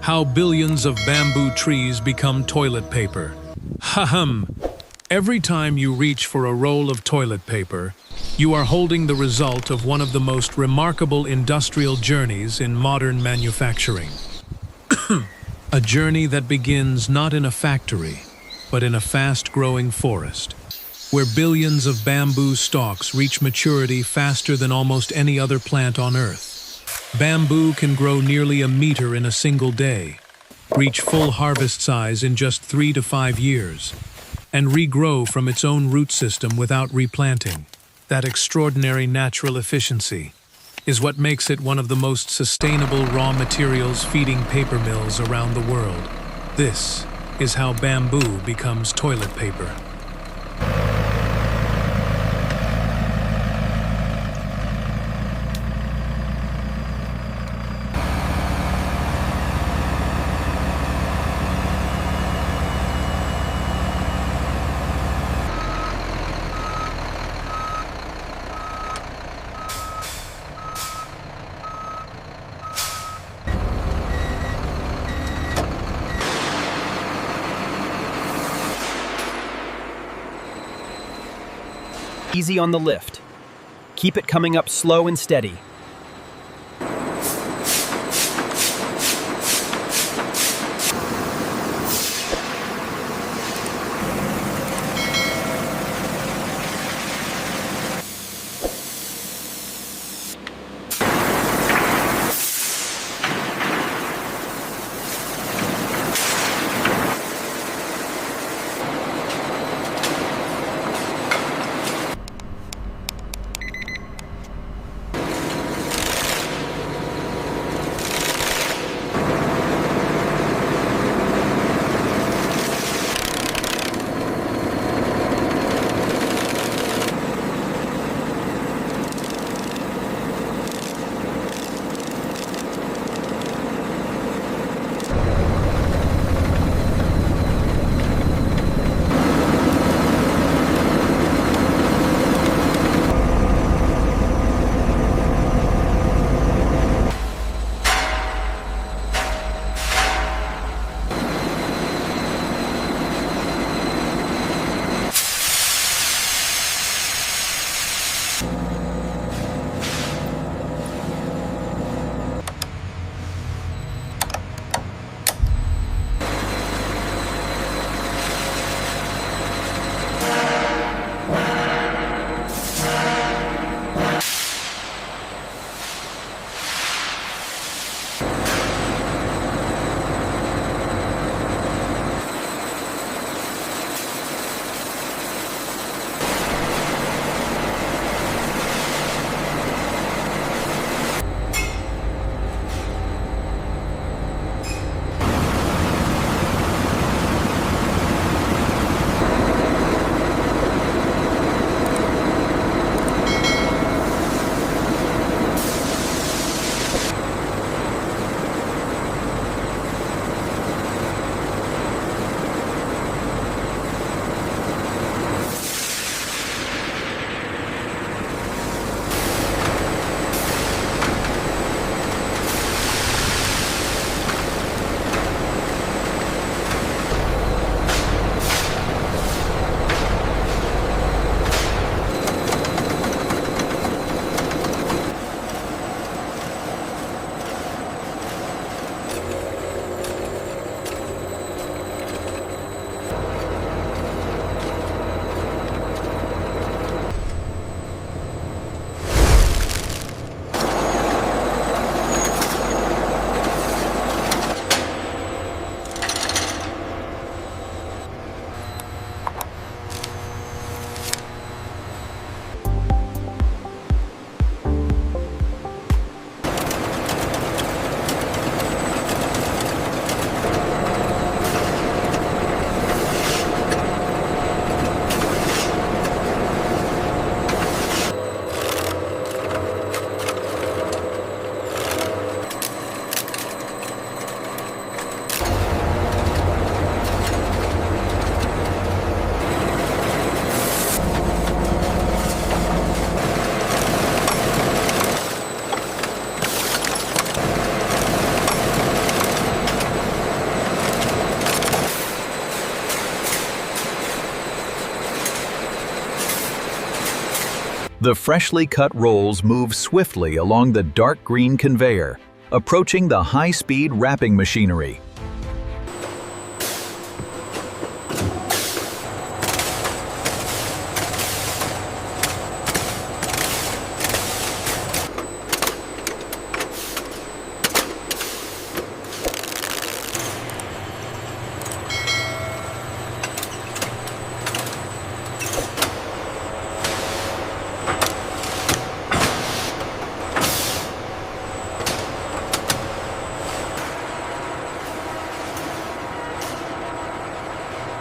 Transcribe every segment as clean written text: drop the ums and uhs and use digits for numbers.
How billions of bamboo trees become toilet paper. Every time you reach for a roll of toilet paper, you are holding the result of one of the most remarkable industrial journeys in modern manufacturing. A journey that begins not in a factory, but in a fast-growing forest, where billions of bamboo stalks reach maturity faster than almost any other plant on Earth. Bamboo can grow nearly a meter in a single day, reach full harvest size in just 3 to 5 years, and regrow from its own root system without replanting. That extraordinary natural efficiency is what makes it one of the most sustainable raw materials feeding paper mills around the world. This is how bamboo becomes toilet paper. Easy on the lift. Keep it coming up slow and steady. The freshly cut rolls move swiftly along the dark green conveyor, approaching the high-speed wrapping machinery.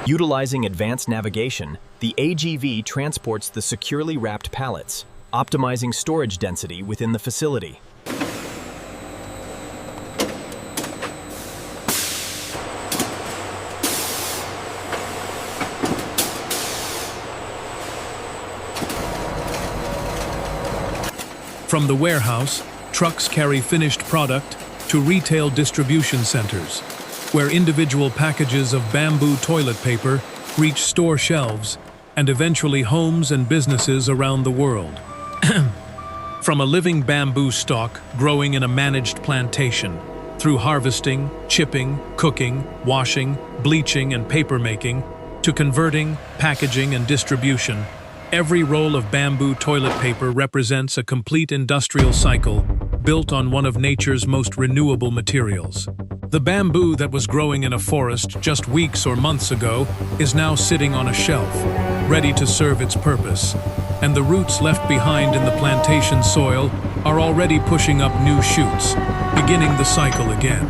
Utilizing advanced navigation, the AGV transports the securely wrapped pallets, optimizing storage density within the facility. From the warehouse, trucks carry finished product to retail distribution centers, where individual packages of bamboo toilet paper reach store shelves and eventually homes and businesses around the world. From a living bamboo stalk growing in a managed plantation, through harvesting, chipping, cooking, washing, bleaching, and paper making, to converting, packaging, and distribution, every roll of bamboo toilet paper represents a complete industrial cycle built on one of nature's most renewable materials. The bamboo that was growing in a forest just weeks or months ago is now sitting on a shelf, ready to serve its purpose, and the roots left behind in the plantation soil are already pushing up new shoots, beginning the cycle again.